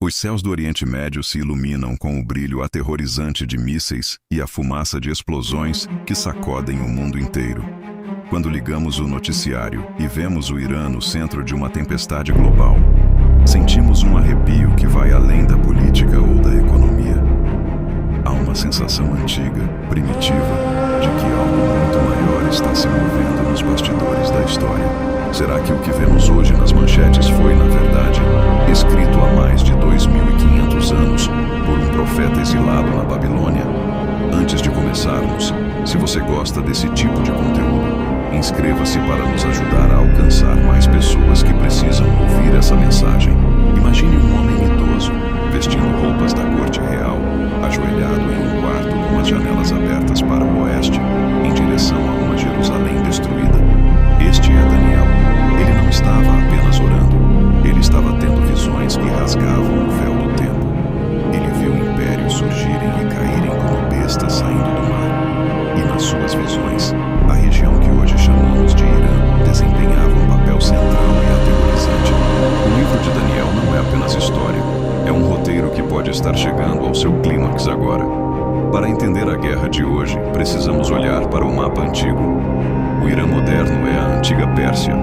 Os céus do Oriente Médio se iluminam com o brilho aterrorizante de mísseis e a fumaça de explosões que sacodem o mundo inteiro. Quando ligamos o noticiário e vemos o Irã no centro de uma tempestade global, sentimos um arrepio que vai além da política ou da economia. Há uma sensação antiga, primitiva, de que algo muito maior está se movendo nos bastidores da história. Será que o que vemos hoje nas manchetes foi, na verdade, escrito há mais de 2.500 anos por um profeta exilado na Babilônia? Antes de começarmos, se você gosta desse tipo de conteúdo, inscreva-se para nos ajudar a alcançar mais pessoas que precisam ouvir essa mensagem. Imagine um homem idoso, vestindo roupas da corte real, ajoelhado em um quarto com as janelas abertas para o oeste, em direção a uma Jerusalém destruída. Este é Daniel. Ele não estava apenas orando, ele estava tendo visões que rasgavam o véu do tempo. Ele viu impérios surgirem e caírem como bestas saindo do mar. E nas suas visões, a região que hoje chamamos de Irã desempenhava um papel central e aterrorizante. O livro de Daniel não é apenas história, é um roteiro que pode estar chegando ao seu clímax agora. Para entender a guerra de hoje, precisamos olhar para o mapa antigo. O Irã moderno é a antiga Pérsia.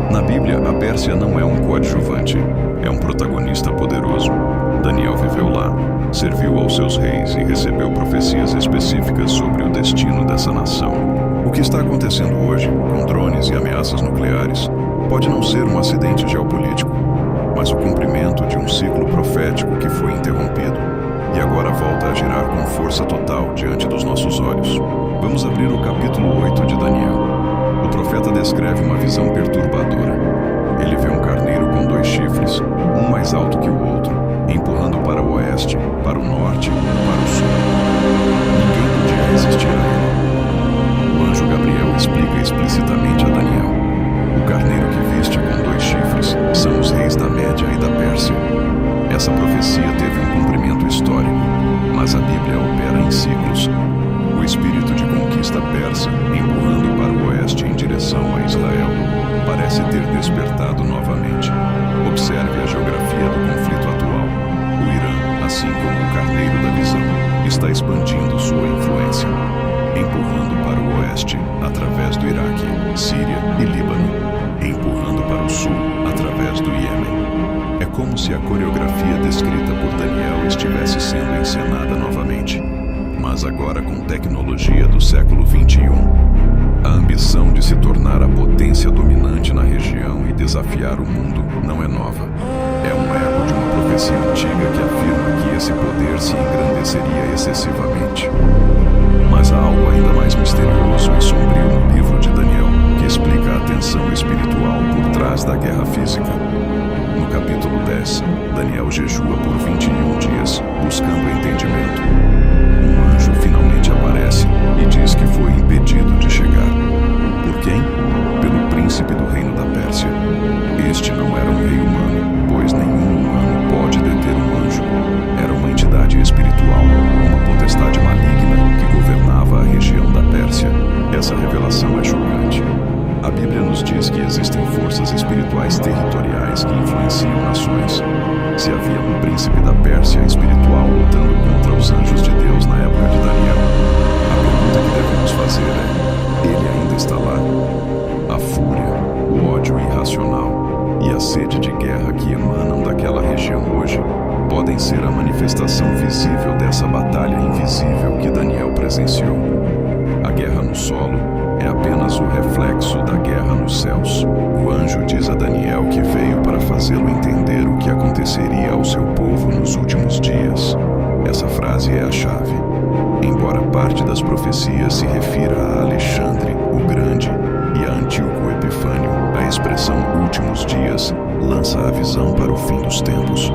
Na Bíblia, a Pérsia não é um coadjuvante, é um protagonista poderoso. Daniel viveu lá, serviu aos seus reis e recebeu profecias específicas sobre o destino dessa nação. O que está acontecendo hoje, com drones e ameaças nucleares, pode não ser um acidente geopolítico, mas o cumprimento de um ciclo profético que foi interrompido e agora volta a girar com força total diante dos nossos olhos. Vamos abrir o capítulo 8 de Daniel. O profeta descreve uma visão perturbadora. Ele vê um carneiro com 2 chifres, um mais alto que o outro, empurrando para o oeste, para o norte e para o sul. Ninguém podia resistir a ele. O anjo Gabriel explica explicitamente a Daniel. O carneiro que viste com 2 chifres são os reis da Média e da Pérsia. Essa profecia teve um cumprimento histórico, mas a Bíblia opera em ciclos. O espírito de conquista persa, empurrando para o oeste em direção a Israel, parece ter despertado novamente. Observe a geografia do conflito atual. O Irã, assim como o carneiro da visão, está expandindo sua influência, empurrando para o oeste através do Iraque, Síria e Líbano, empurrando para o sul através do Iêmen. É como se a coreografia descrita por Daniel estivesse sendo encenada novamente, mas agora com tecnologia do século XXI. A ambição de se tornar a potência dominante na região e desafiar o mundo não é nova. É um eco de uma profecia antiga que afirma que esse poder se engrandeceria excessivamente. Mas há algo ainda mais misterioso e sombrio no livro de Daniel, que explica a tensão espiritual por trás da guerra física. No capítulo 10, Daniel jejua por 21 dias, buscando entendimento. Um anjo finalmente aparece e diz que foi impedido de chegar. Por quem? Pelo príncipe do reino da Pérsia. Este não era um rei humano, pois nenhum humano pode deter um anjo. Era uma entidade espiritual, uma potestade maligna que governava a região da Pérsia. Essa revelação é chocante. A Bíblia nos diz que existem forças espirituais territoriais que influenciam nações. Se havia um príncipe da Pérsia espiritual lutando contra os anjos de Deus na época de Daniel, a pergunta que devemos fazer é: ele ainda está lá? A fúria, o ódio irracional e a sede de guerra que emanam daquela região hoje podem ser a manifestação visível dessa batalha invisível que Daniel presenciou. A guerra no solo é apenas o reflexo da guerra nos céus. O anjo diz a Daniel que veio para fazê-lo entender o que aconteceria ao seu povo nos últimos dias. Essa frase é a chave. Embora parte das profecias se refira a Alexandre, o Grande, e a Antíoco Epifânio, a expressão últimos dias lança a visão para o fim dos tempos.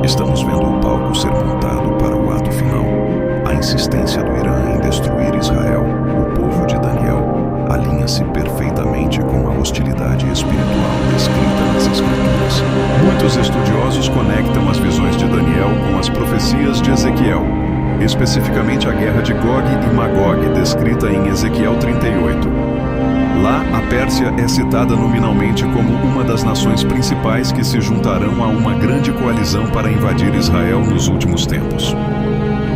Estamos vendo o palco ser montado para o ato final. A insistência do Irã em destruir Israel, o povo de Daniel, alinha-se perfeitamente com a hostilidade espiritual descrita nas Escrituras. Muitos estudiosos conectam as visões de Daniel com as profecias de Ezequiel. especificamente a guerra de Gog e Magog, descrita em Ezequiel 38. Lá, a Pérsia é citada nominalmente como uma das nações principais que se juntarão a uma grande coalizão para invadir Israel nos últimos tempos.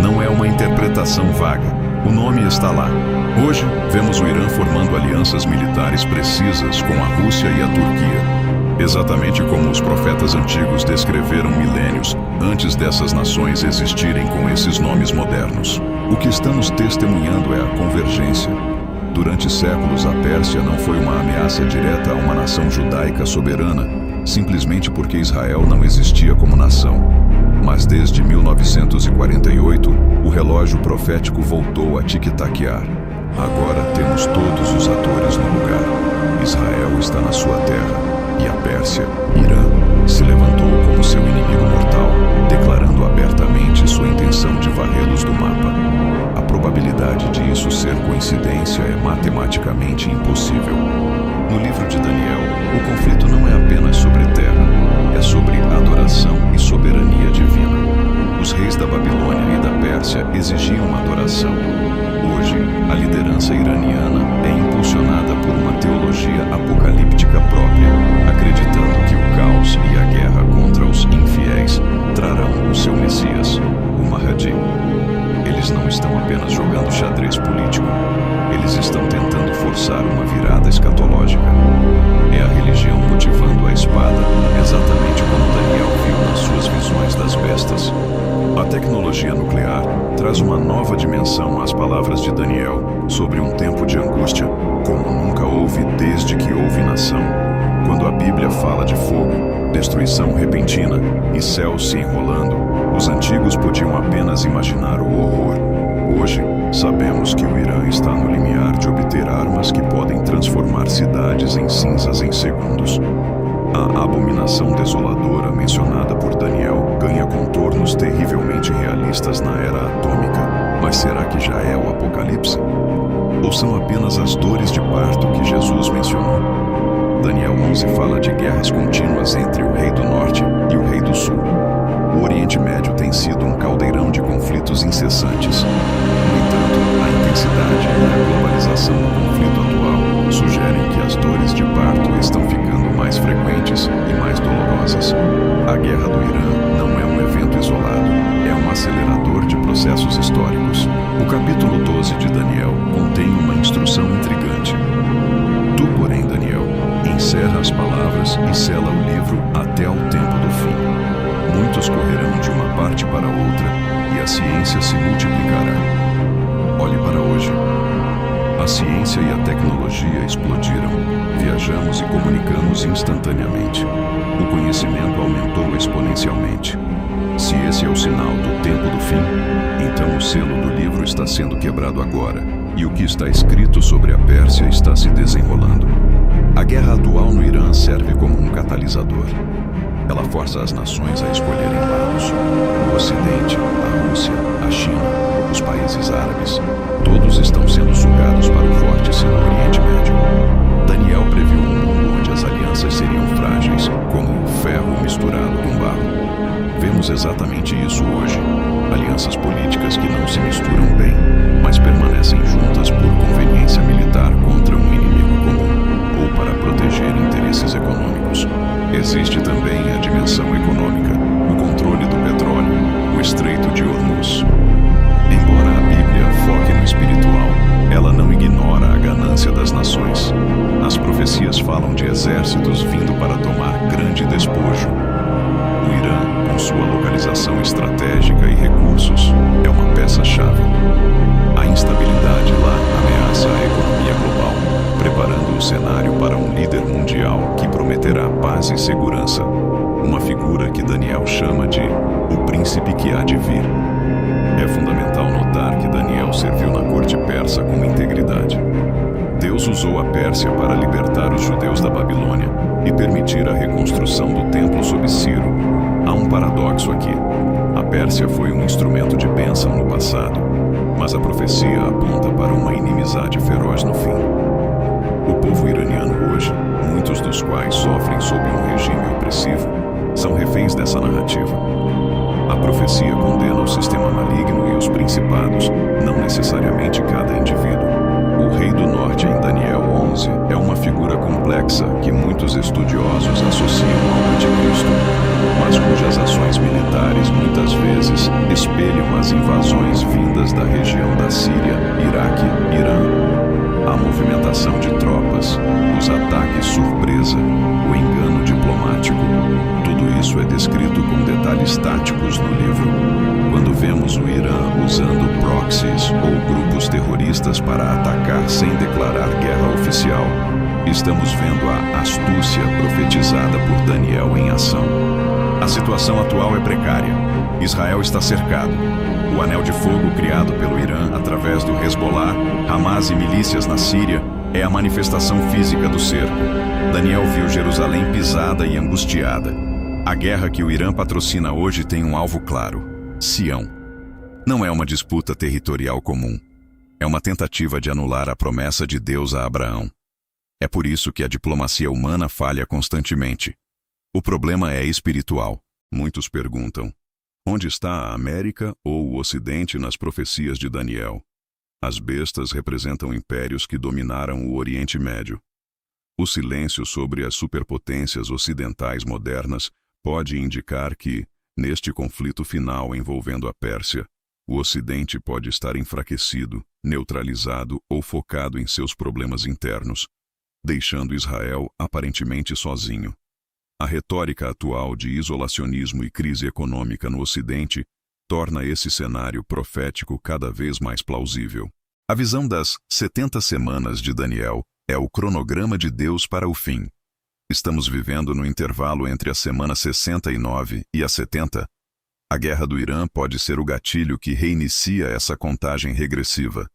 Não é uma interpretação vaga, o nome está lá. Hoje, vemos o Irã formando alianças militares precisas com a Rússia e a Turquia, exatamente como os profetas antigos descreveram milênios antes dessas nações existirem com esses nomes modernos. O que estamos testemunhando é a convergência. Durante séculos, a Pérsia não foi uma ameaça direta a uma nação judaica soberana, simplesmente porque Israel não existia como nação. Mas desde 1948, o relógio profético voltou a tic-taquear. Agora temos todos os atores no lugar. Israel está na sua terra, e a Pérsia, Irã, se levantou como seu inimigo mortal, declarando abertamente sua intenção de varrê-los do mapa. A probabilidade de isso ser coincidência é matematicamente impossível. No livro de Daniel, o conflito não é apenas sobre terra, é sobre adoração e soberania divina. Os reis da Babilônia e da Pérsia exigiam adoração. Hoje, a liderança iraniana é impulsionada por uma teologia apocalíptica própria, acreditando que o caos e a guerra contra os infiéis trarão o seu Messias, o Mahdi. Eles não estão apenas jogando xadrez político, eles estão tentando forçar uma virada escatológica. É a religião motivando a espada, exatamente como Daniel viu nas suas visões das bestas. A tecnologia nuclear traz uma nova dimensão às palavras de Daniel sobre um tempo de angústia, como nunca houve desde que houve nação. Quando a Bíblia fala de fogo, destruição repentina e céus se enrolando, os antigos podiam apenas imaginar o horror. Hoje, sabemos que o Irã está no limiar de obter armas que podem transformar cidades em cinzas em segundos. A abominação desoladora mencionada por Daniel ganha contornos terrivelmente realistas na era atômica. Mas será que já é o apocalipse? Ou são apenas as dores de parto que Jesus mencionou? Daniel 11 fala de guerras contínuas entre o rei do norte e o rei do sul. O Oriente Médio tem sido um caldeirão de conflitos incessantes. No entanto, a intensidade e a globalização do conflito atual sugerem que as dores de parto estão ficando mais frequentes e mais dolorosas. A guerra do Irã não é um evento isolado, é um acelerador de processos históricos. O capítulo 12 de Daniel contém uma instrução intrigante. Tu, porém, Daniel, encerra as palavras e sela o livro até ao tempo do fim. Muitos correrão de uma parte para outra, e a ciência se multiplicará. Olhe para hoje. A ciência e a tecnologia explodiram. Viajamos e comunicamos instantaneamente. O conhecimento aumentou exponencialmente. Se esse é o sinal do tempo do fim, então o selo do livro está sendo quebrado agora, e o que está escrito sobre a Pérsia está se desenrolando. A guerra atual no Irã serve como um catalisador. Ela força as nações a escolherem lados. O Ocidente, a Rússia, a China, os países árabes, todos estão sendo sugados para o vórtice no Oriente Médio. Daniel previu um mundo onde as alianças seriam frágeis, como ferro misturado com barro. Vemos exatamente isso hoje. Alianças políticas que não se misturam bem, mas permanecem juntas por conveniência militar contra um inimigo comum, ou para proteger interesses econômicos. Existe também a dimensão econômica, o controle do petróleo, o Estreito de Hormuz. Embora a Bíblia foque no espiritual, ela não ignora a ganância das nações. As profecias falam de exércitos vindo para tomar grande despojo. O Irã, com sua localização estratégica e recursos, é uma peça-chave. A instabilidade lá ameaça a economia global, preparando o cenário para um líder mundial que prometerá paz e segurança. Uma figura que Daniel chama de o príncipe que há de vir. É fundamental notar que Daniel serviu na corte persa com integridade. Deus usou a Pérsia para libertar os judeus da Babilônia e permitir a reconstrução do templo sob Ciro. Há um paradoxo aqui. A Pérsia foi um instrumento de bênção no passado, mas a profecia aponta para uma inimizade feroz no fim. O povo iraniano hoje, muitos dos quais sofrem sob um regime opressivo, são reféns dessa narrativa. A profecia condena o sistema maligno e os principados, não necessariamente cada indivíduo. O rei do norte em Daniel 11 é uma figura complexa que muitos estudiosos associam ao anticristo, mas cujas ações militares muitas vezes espelham as invasões vindas da região da Síria, Iraque e Irã. A movimentação de tropas, os ataques surpresa, o engano diplomático, tudo isso é descrito com detalhes táticos no livro. Quando vemos o Irã usando proxies ou grupos terroristas para atacar sem declarar guerra oficial, estamos vendo a astúcia profetizada por Daniel em ação. A situação atual é precária. Israel está cercado. O anel de fogo criado pelo Irã através do Hezbollah, Hamas e milícias na Síria é a manifestação física do cerco. Daniel viu Jerusalém pisada e angustiada. A guerra que o Irã patrocina hoje tem um alvo claro: Sião. Não é uma disputa territorial comum. É uma tentativa de anular a promessa de Deus a Abraão. É por isso que a diplomacia humana falha constantemente. O problema é espiritual. Muitos perguntam: onde está a América ou o Ocidente nas profecias de Daniel? As bestas representam impérios que dominaram o Oriente Médio. O silêncio sobre as superpotências ocidentais modernas pode indicar que, neste conflito final envolvendo a Pérsia, o Ocidente pode estar enfraquecido, neutralizado ou focado em seus problemas internos, deixando Israel aparentemente sozinho. A retórica atual de isolacionismo e crise econômica no Ocidente torna esse cenário profético cada vez mais plausível. A visão das 70 semanas de Daniel é o cronograma de Deus para o fim. Estamos vivendo no intervalo entre a semana 69 e a 70. A guerra do Irã pode ser o gatilho que reinicia essa contagem regressiva.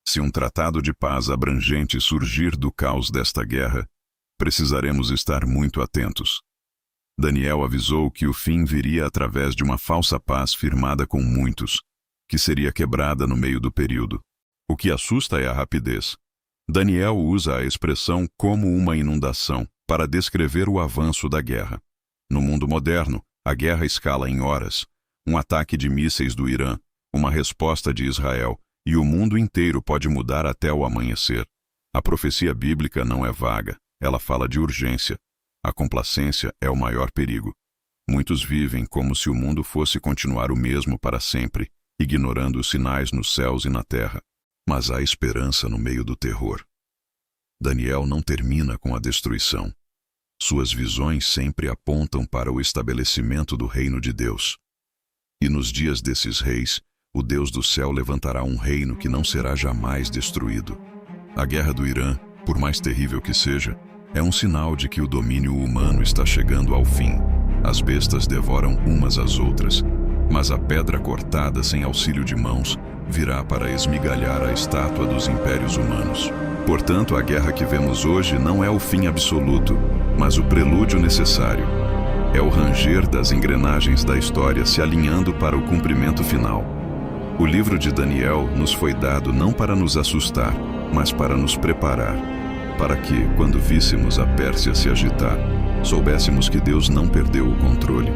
Se um tratado de paz abrangente surgir do caos desta guerra, precisaremos estar muito atentos. Daniel avisou que o fim viria através de uma falsa paz firmada com muitos, que seria quebrada no meio do período. O que assusta é a rapidez. Daniel usa a expressão como uma inundação para descrever o avanço da guerra. No mundo moderno, a guerra escala em horas. Um ataque de mísseis do Irã, uma resposta de Israel, e o mundo inteiro pode mudar até o amanhecer. A profecia bíblica não é vaga, ela fala de urgência. A complacência é o maior perigo. Muitos vivem como se o mundo fosse continuar o mesmo para sempre, ignorando os sinais nos céus e na terra. Mas há esperança no meio do terror. Daniel não termina com a destruição. Suas visões sempre apontam para o estabelecimento do reino de Deus. E nos dias desses reis, o Deus do céu levantará um reino que não será jamais destruído. A guerra do Irã, por mais terrível que seja, é um sinal de que o domínio humano está chegando ao fim. As bestas devoram umas às outras, mas a pedra cortada sem auxílio de mãos virá para esmigalhar a estátua dos impérios humanos. Portanto, a guerra que vemos hoje não é o fim absoluto, mas o prelúdio necessário. É o ranger das engrenagens da história se alinhando para o cumprimento final. O livro de Daniel nos foi dado não para nos assustar, mas para nos preparar, para que, quando víssemos a Pérsia se agitar, soubéssemos que Deus não perdeu o controle.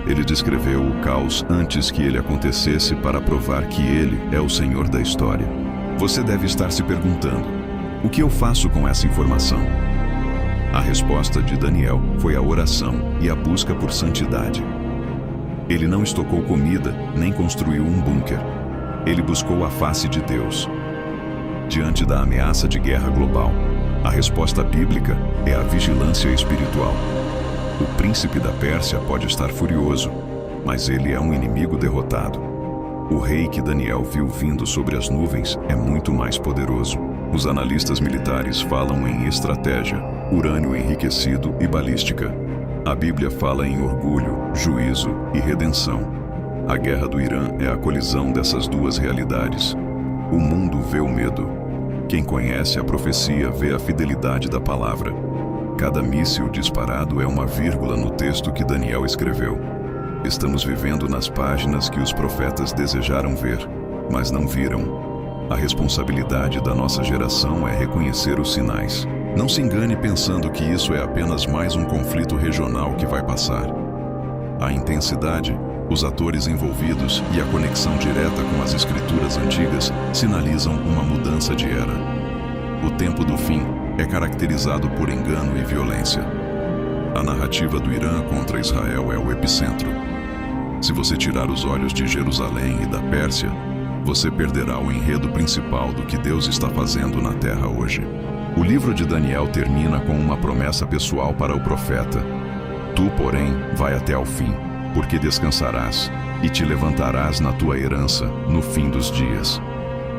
Ele descreveu o caos antes que ele acontecesse para provar que ele é o Senhor da história. Você deve estar se perguntando: o que eu faço com essa informação? A resposta de Daniel foi a oração e a busca por santidade. Ele não estocou comida, nem construiu um bunker. Ele buscou a face de Deus. Diante da ameaça de guerra global, a resposta bíblica é a vigilância espiritual. O príncipe da Pérsia pode estar furioso, mas ele é um inimigo derrotado. O rei que Daniel viu vindo sobre as nuvens é muito mais poderoso. Os analistas militares falam em estratégia, urânio enriquecido e balística. A Bíblia fala em orgulho, juízo e redenção. A guerra do Irã é a colisão dessas duas realidades. O mundo vê o medo. Quem conhece a profecia vê a fidelidade da palavra. Cada míssil disparado é uma vírgula no texto que Daniel escreveu. Estamos vivendo nas páginas que os profetas desejaram ver, mas não viram. A responsabilidade da nossa geração é reconhecer os sinais. Não se engane pensando que isso é apenas mais um conflito regional que vai passar. A intensidade, Os atores envolvidos e a conexão direta com as escrituras antigas sinalizam uma mudança de era. O tempo do fim é caracterizado por engano e violência. A narrativa do Irã contra Israel é o epicentro. Se você tirar os olhos de Jerusalém e da Pérsia, você perderá o enredo principal do que Deus está fazendo na terra hoje. O livro de Daniel termina com uma promessa pessoal para o profeta. Tu, porém, vai até ao fim, porque descansarás e te levantarás na tua herança no fim dos dias.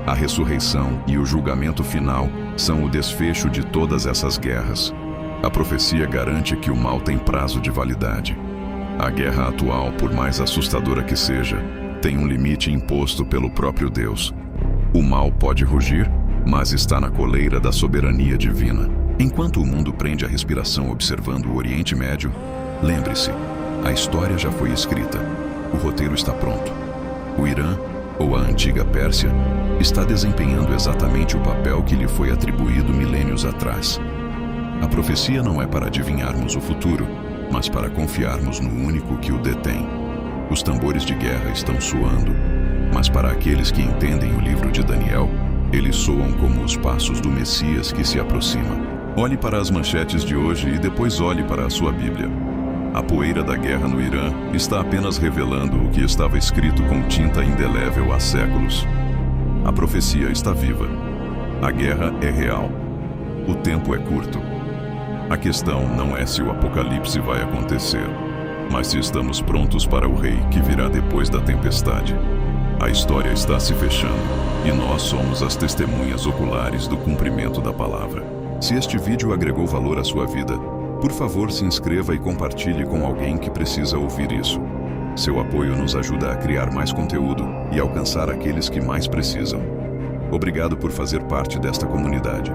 A ressurreição e o julgamento final são o desfecho de todas essas guerras. A profecia garante que o mal tem prazo de validade. A guerra atual, por mais assustadora que seja, tem um limite imposto pelo próprio Deus. O mal pode rugir, mas está na coleira da soberania divina. Enquanto o mundo prende a respiração observando o Oriente Médio, lembre-se, a história já foi escrita. O roteiro está pronto. O Irã, ou a antiga Pérsia, está desempenhando exatamente o papel que lhe foi atribuído milênios atrás. A profecia não é para adivinharmos o futuro, mas para confiarmos no único que o detém. Os tambores de guerra estão soando, mas para aqueles que entendem o livro de Daniel, eles soam como os passos do Messias que se aproxima. Olhe para as manchetes de hoje e depois olhe para a sua Bíblia. A poeira da guerra no Irã está apenas revelando o que estava escrito com tinta indelével há séculos. A profecia está viva. A guerra é real. O tempo é curto. A questão não é se o apocalipse vai acontecer, mas se estamos prontos para o rei que virá depois da tempestade. A história está se fechando e nós somos as testemunhas oculares do cumprimento da palavra. Se este vídeo agregou valor à sua vida, por favor se inscreva e compartilhe com alguém que precisa ouvir isso. Seu apoio nos ajuda a criar mais conteúdo e alcançar aqueles que mais precisam. Obrigado por fazer parte desta comunidade.